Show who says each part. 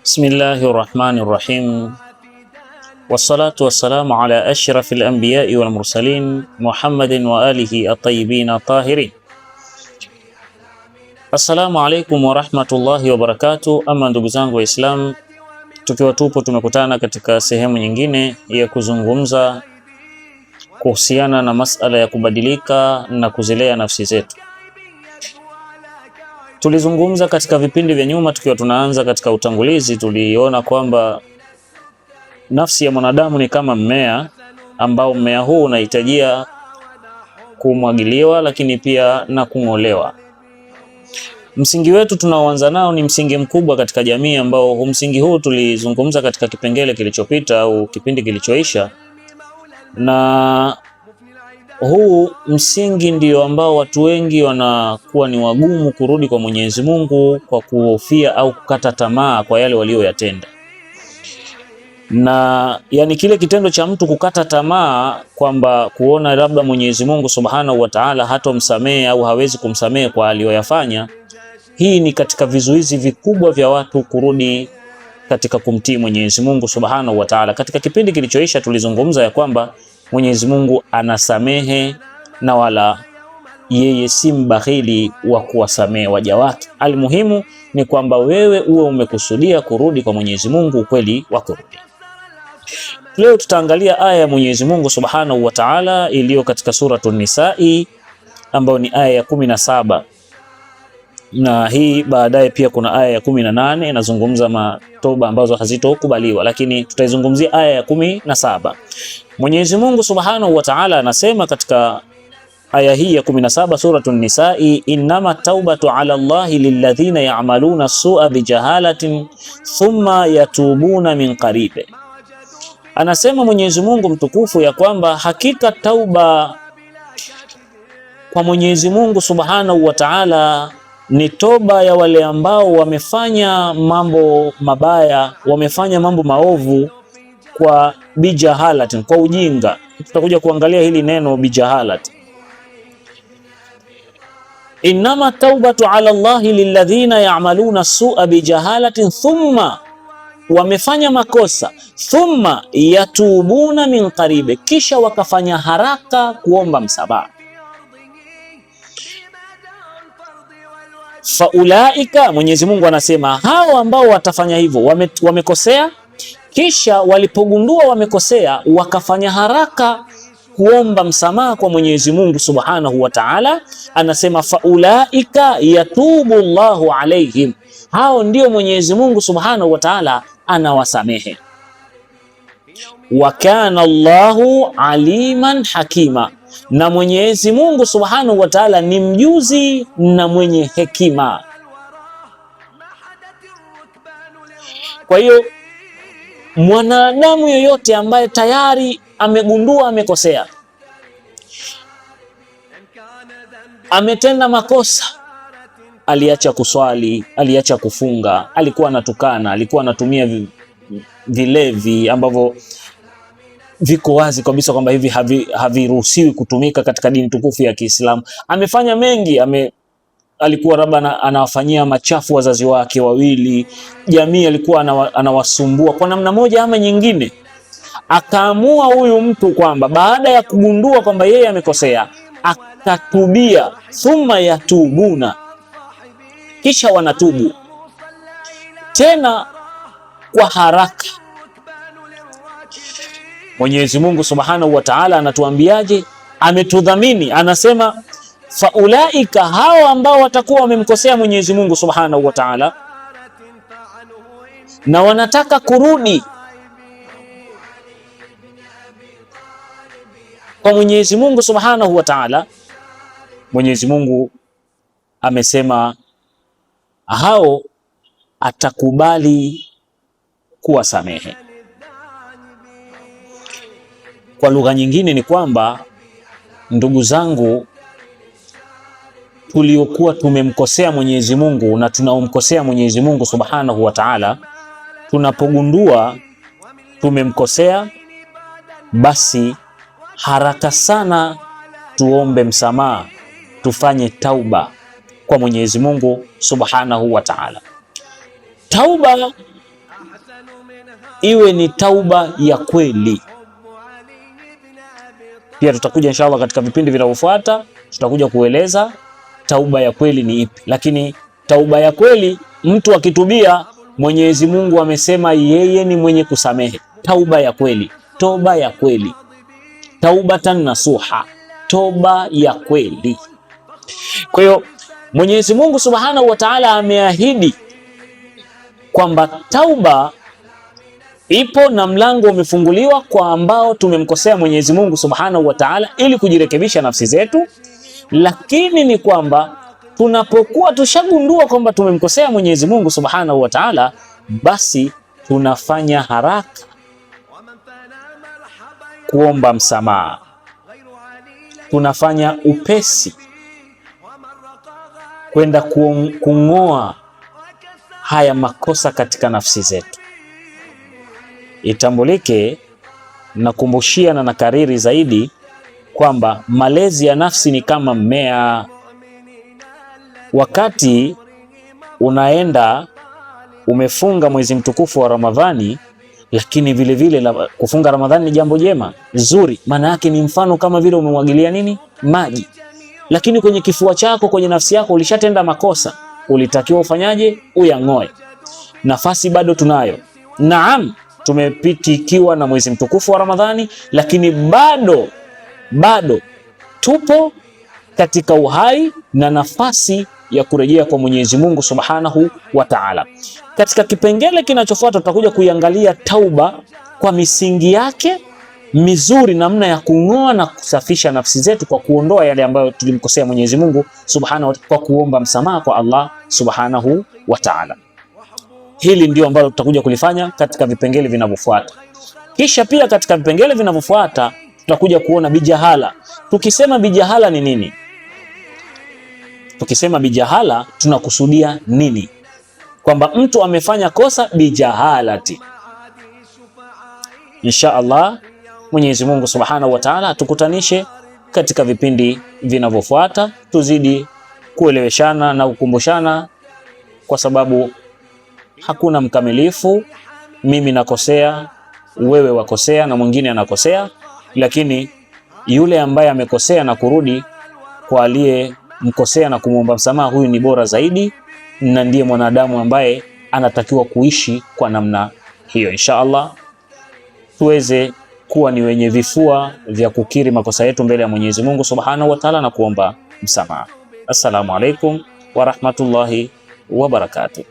Speaker 1: Bismillahir Rahmanir Rahim. Wassalatu wassalamu ala ashrafil anbiya'i wal mursalin Muhammadin wa alihi at-tayyibin at-tahirin. Assalamu alaikum wa rahmatullahi wa barakatuh. Ama ndugu zangu Waislamu, tukiwa tupo tumekutana katika sehemu nyingine ya kuzungumza kuhusiana na masala ya kubadilika na kuzilea nafsi zetu. Tulizungumza katika vipindi vya nyuma, tukiwa tunaanza katika utangulizi, tuliona kwamba nafsi ya mwanadamu ni kama mmea ambao mmea huu unahitajia kumwagiliwa, lakini pia na kung'olewa. Msingi wetu tunaoanza nao ni msingi mkubwa katika jamii, ambao msingi huu tulizungumza katika kipengele kilichopita au kipindi kilichoisha, na huu msingi ndio ambao watu wengi wanakuwa ni wagumu kurudi kwa Mwenyezi Mungu kwa kuhofia au kukata tamaa kwa yale walioyatenda. Na yani kile kitendo cha mtu kukata tamaa kwamba kuona labda Mwenyezi Mungu Subhanahu wa Ta'ala hatomsamehe au hawezi kumsamehe kwa aliyoyafanya, hii ni katika vizuizi vikubwa vya watu kurudi katika kumtii Mwenyezi Mungu Subhanahu wa Ta'ala. Katika kipindi kilichoisha tulizungumza ya kwamba Mwenyezi Mungu anasamehe na wala yeye si mbakhili wa kuwasamehe waja wake. Almuhimu ni kwamba wewe uwe umekusudia kurudi kwa Mwenyezi Mungu, ukweli wa kurudi. Leo tutaangalia aya ya Mwenyezi Mungu Subhanahu wa Ta'ala iliyo katika Suratul Nisa'i, ambayo ni aya ya 17. Na hii baadaye pia kuna aya ya 18 inazungumza matoba ambazo hazitokubaliwa, lakini tutaizungumzia aya ya 17. Mwenyezi Mungu Subhanahu wa Ta'ala anasema katika aya hii ya 17 Suratul Nisa'i, innama taubatu ala Allahi lilladhina ya'maluna su'a bijahalatin thumma yatubuna min qaribe. Anasema Mwenyezi Mungu mtukufu ya kwamba hakika tauba kwa Mwenyezi Mungu Subhanahu wa Ta'ala ni toba ya wale ambao wamefanya mambo mabaya, wamefanya mambo maovu kwa bijahalatin, kwa ujinga. Tutakuja kuangalia hili neno bijahalat. Innama taubatu ala Allahi lilladhina ya'maluna su'a bijahalatin thumma, wamefanya makosa, thumma yatubuna min qaribe, kisha wakafanya haraka kuomba msamaha. Faulaika, Mwenyezi Mungu anasema hao ambao watafanya hivyo wamekosea, kisha walipogundua wamekosea wakafanya haraka kuomba msamaha kwa Mwenyezi Mungu Subhanahu wa Ta'ala, anasema faulaika yatubu Allahu alaihim, hao ndio Mwenyezi Mungu Subhanahu wa Ta'ala anawasamehe. Wa kana Allahu aliman hakima, na Mwenyezi Mungu Subhanahu wa Ta'ala ni mjuzi na mwenye hekima. Kwa hiyo mwanadamu yoyote ambaye tayari amegundua amekosea, ametenda makosa, aliacha kuswali, aliacha kufunga, alikuwa anatukana, alikuwa anatumia vilevi ambavyo viko wazi kabisa kwamba hivi haviruhusiwi kutumika katika dini tukufu ya Kiislamu, amefanya mengi, alikuwa labda anawafanyia machafu wazazi wake wawili, jamii alikuwa anawasumbua kwa namna moja ama nyingine. Akaamua huyu mtu kwamba baada ya kugundua kwamba yeye amekosea, akatubia, thumma yatubuna, kisha wanatubu tena kwa haraka. Mwenyezi Mungu Subhanahu wa Ta'ala anatuambiaje? Ametudhamini, anasema faulaika, hao ambao watakuwa wamemkosea Mwenyezi Mungu Subhanahu wa Ta'ala na wanataka kurudi kwa Mwenyezi Mungu Subhanahu wa Ta'ala, Mwenyezi Mungu amesema hao atakubali kuwasamehe. Kwa lugha nyingine ni kwamba, ndugu zangu, tuliokuwa tumemkosea Mwenyezi Mungu na tunaomkosea Mwenyezi Mungu Subhanahu wa Ta'ala, tunapogundua tumemkosea, basi haraka sana tuombe msamaha, tufanye tauba kwa Mwenyezi Mungu Subhanahu wa Ta'ala. Tauba iwe ni tauba ya kweli. Pia tutakuja inshallah katika vipindi vinavyofuata, tutakuja kueleza tauba ya kweli ni ipi. Lakini tauba ya kweli, mtu akitubia, Mwenyezi Mungu amesema yeye ni mwenye kusamehe. Tauba ya kweli, toba ya kweli, taubatan nasuha, toba ya kweli. Kwa hiyo Mwenyezi Mungu Subhanahu wa Ta'ala ameahidi kwamba tauba ipo na mlango umefunguliwa kwa ambao tumemkosea Mwenyezi Mungu Subhanahu wa Ta'ala ili kujirekebisha nafsi zetu. Lakini ni kwamba tunapokuwa tushagundua kwamba tumemkosea Mwenyezi Mungu Subhanahu wa Ta'ala, basi tunafanya haraka kuomba msamaha, tunafanya upesi kwenda kung'oa haya makosa katika nafsi zetu. Itambulike, nakumbushia na nakariri zaidi kwamba malezi ya nafsi ni kama mmea. Wakati unaenda umefunga mwezi mtukufu wa Ramadhani, lakini vile vile kufunga Ramadhani ni jambo jema zuri, maana yake ni mfano kama vile umemwagilia nini, maji. Lakini kwenye kifua chako, kwenye nafsi yako ulishatenda makosa, ulitakiwa ufanyaje? Uyang'oe. Nafasi bado tunayo. Naam, tumepitikiwa na mwezi mtukufu wa Ramadhani, lakini bado tupo katika uhai na nafasi ya kurejea kwa Mwenyezi Mungu Subhanahu wa Ta'ala. Katika kipengele kinachofuata tutakuja kuiangalia tauba kwa misingi yake mizuri, namna ya kung'oa na kusafisha nafsi zetu kwa kuondoa yale ambayo tulimkosea Mwenyezi Mungu Subhanahu wa Ta'ala, kwa kuomba msamaha kwa Allah Subhanahu wa Ta'ala. Hili ndio ambalo tutakuja kulifanya katika vipengele vinavyofuata. Kisha pia katika vipengele vinavyofuata tutakuja kuona bijahala. Tukisema bijahala ni nini? Tukisema bijahala tunakusudia nini? Kwamba mtu amefanya kosa bijahalati. Insha Allah Mwenyezi Mungu Subhanahu wa Ta'ala tukutanishe katika vipindi vinavyofuata, tuzidi kueleweshana na kukumbushana, kwa sababu hakuna mkamilifu. Mimi nakosea, wewe wakosea, na mwingine anakosea, lakini yule ambaye amekosea na kurudi kwa aliyemkosea na kumwomba msamaha, huyu ni bora zaidi, na ndiye mwanadamu ambaye anatakiwa kuishi kwa namna hiyo. Insha Allah tuweze kuwa ni wenye vifua vya kukiri makosa yetu mbele ya Mwenyezi Mungu Subhanahu wa Ta'ala na kuomba msamaha. Assalamu alaikum wa rahmatullahi wa barakatuh.